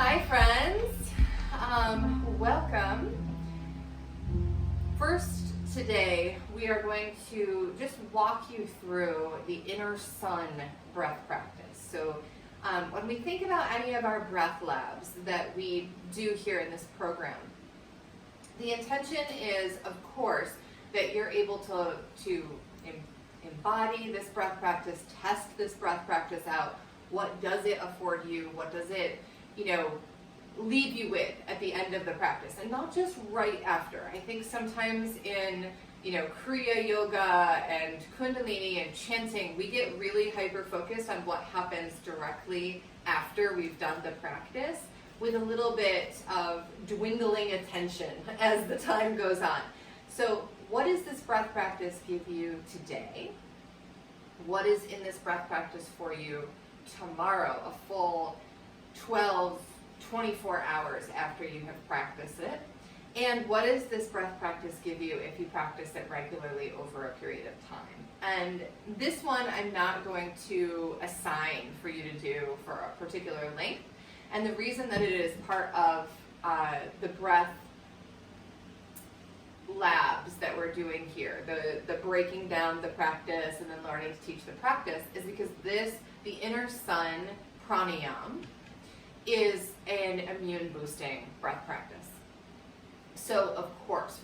Hi friends, welcome. First today we are going to just walk you through the inner sun breath practice. So when we think about any of our breath labs that we do here in this program, the intention is, of course, that you're able to embody this breath practice, test this breath practice out. What does it afford you? What does it, leave you with at the end of the practice? And not just right after. I think sometimes in, Kriya Yoga and Kundalini and chanting, we get really hyper-focused on what happens directly after we've done the practice, with a little bit of dwindling attention as the time goes on. So what does this breath practice give you today? What is in this breath practice for you tomorrow, a full 12, 24 hours after you have practiced it? And what does this breath practice give you if you practice it regularly over a period of time? And this one I'm not going to assign for you to do for a particular length. And the reason that it is part of the breath labs that we're doing here, the breaking down the practice and then learning to teach the practice, is because the inner sun pranayam, is an immune boosting breath practice. So of course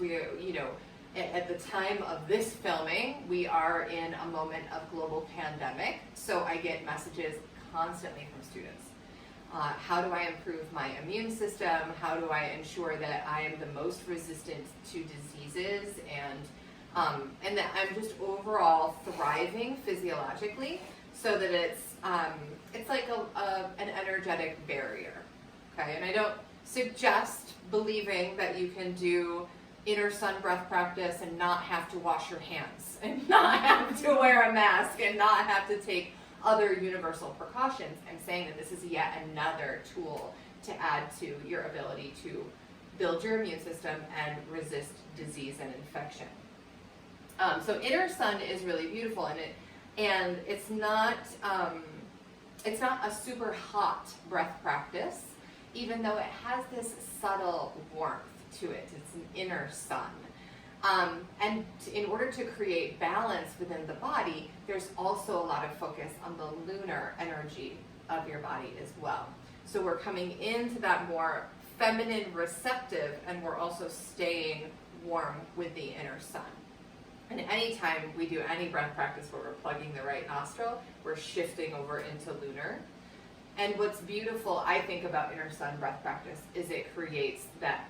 at the time of this filming, we are in a moment of global pandemic. So I get messages constantly from students. How do I improve my immune system? How do I ensure that I am the most resistant to diseases and that I'm just overall thriving physiologically, so that it's like an energetic barrier, okay? And I don't suggest believing that you can do inner sun breath practice and not have to wash your hands and not have to wear a mask and not have to take other universal precautions. I'm saying that this is yet another tool to add to your ability to build your immune system and resist disease and infection. So inner sun is really beautiful, and it's not a super hot breath practice, even though it has this subtle warmth to it. It's an inner sun. And in order to create balance within the body, there's also a lot of focus on the lunar energy of your body as well. So we're coming into that more feminine receptive, and we're also staying warm with the inner sun. And anytime we do any breath practice where we're plugging the right nostril, we're shifting over into lunar. And what's beautiful, I think, about inner sun breath practice is it creates that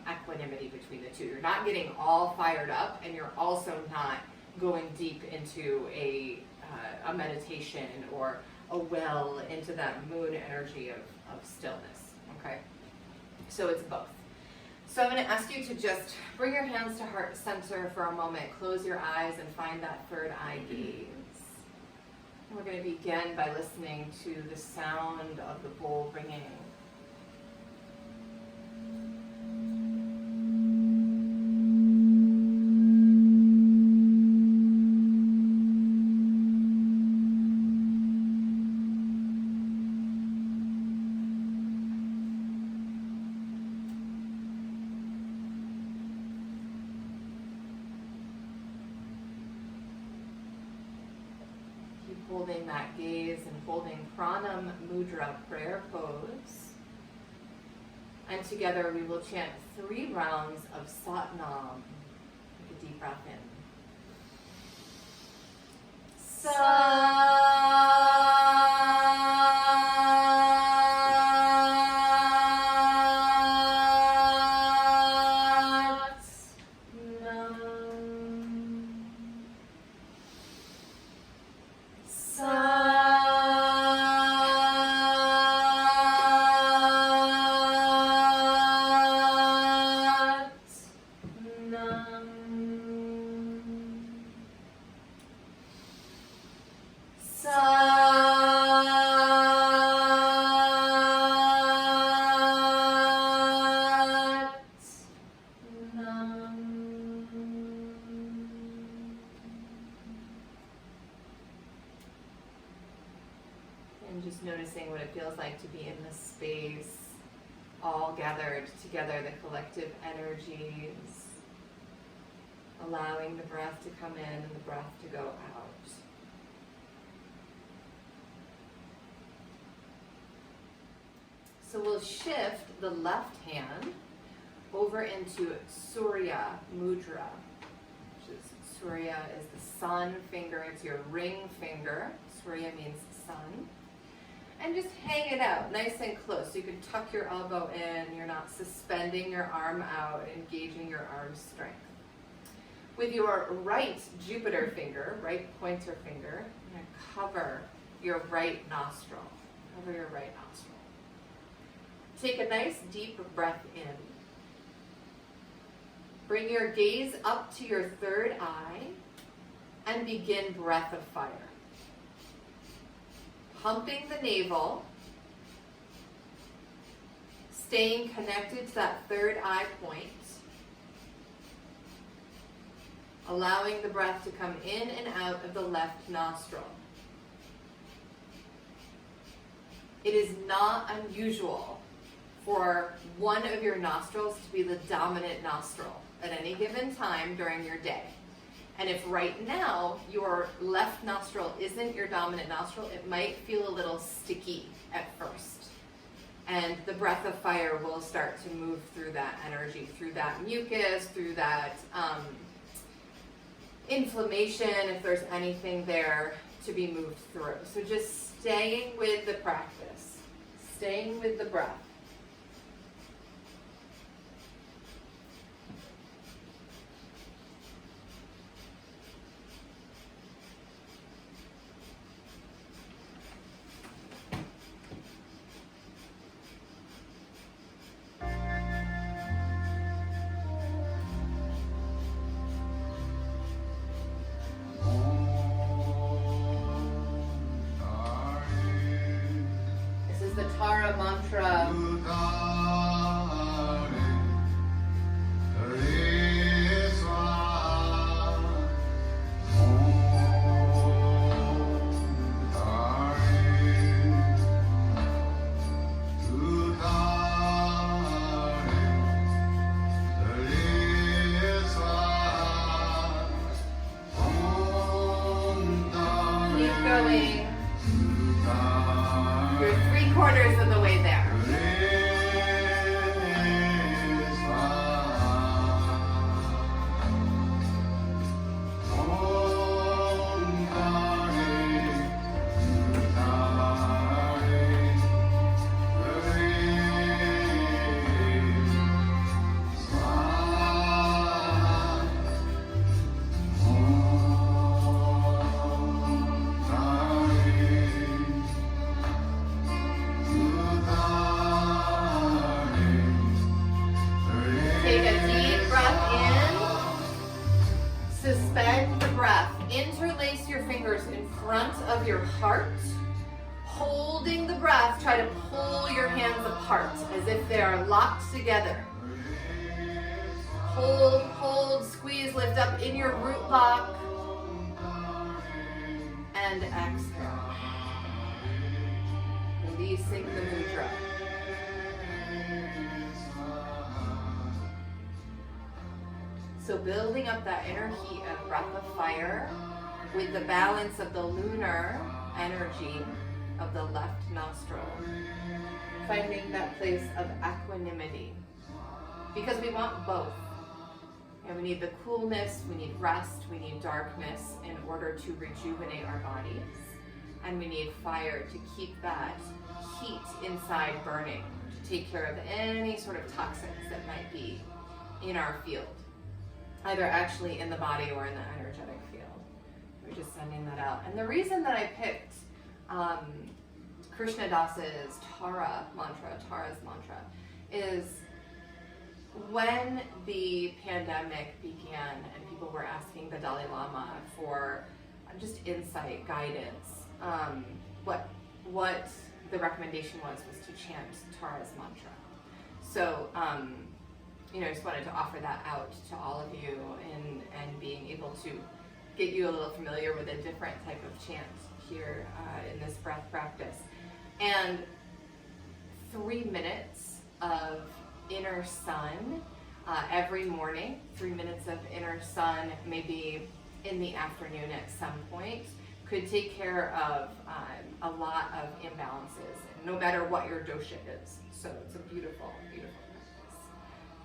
equanimity between the two. You're not getting all fired up, and you're also not going deep into a meditation or a well into that moon energy of stillness, okay? So it's both. So I'm going to ask you to just bring your hands to heart center for a moment, close your eyes, and find that third eye gaze. We're going to begin by listening to the sound of the bowl ringing. Holding that gaze and holding Pranam Mudra prayer pose. And together we will chant 3 rounds of Satnam. Take a deep breath in. And just noticing what it feels like to be in this space all gathered together, the collective energies, allowing the breath to come in and the breath to go out. So we'll shift the left hand over into Surya Mudra. Surya is the sun finger, it's your ring finger. Surya means sun. And just hang it out nice and close. So you can tuck your elbow in, you're not suspending your arm out, engaging your arm strength. With your right Jupiter finger, right pointer finger, you're going to cover your right nostril. Cover your right nostril. Take a nice deep breath in. Bring your gaze up to your third eye and begin breath of fire. Pumping the navel, staying connected to that third eye point, allowing the breath to come in and out of the left nostril. It is not unusual for one of your nostrils to be the dominant nostril at any given time during your day. And if right now your left nostril isn't your dominant nostril, it might feel a little sticky at first. And the breath of fire will start to move through that energy, through that mucus, through that inflammation, if there's anything there to be moved through. So just staying with the practice, staying with the breath. Tara mantra. Keep going. You're 3/4 of the way there. Suspend the breath. Interlace your fingers in front of your heart. Holding the breath, try to pull your hands apart as if they are locked together. Hold, hold, squeeze, lift up in your root lock. And exhale. Releasing the mudra. So building up that inner heat of breath of fire with the balance of the lunar energy of the left nostril. Finding that place of equanimity. Because we want both. And we need the coolness, we need rest, we need darkness in order to rejuvenate our bodies. And we need fire to keep that heat inside burning, to take care of any sort of toxins that might be in our field. Either actually in the body or in the energetic field. We're just sending that out. And the reason that I picked Krishna Das's Tara's mantra, is when the pandemic began and people were asking the Dalai Lama for just insight, guidance, what the recommendation was to chant Tara's mantra. So, I just wanted to offer that out to all of you and being able to get you a little familiar with a different type of chant here in this breath practice. And 3 minutes of inner sun every morning, 3 minutes of inner sun, maybe in the afternoon at some point, could take care of a lot of imbalances, no matter what your dosha is. So it's a beautiful, beautiful practice.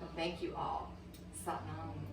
So thank you all. Sat Nam.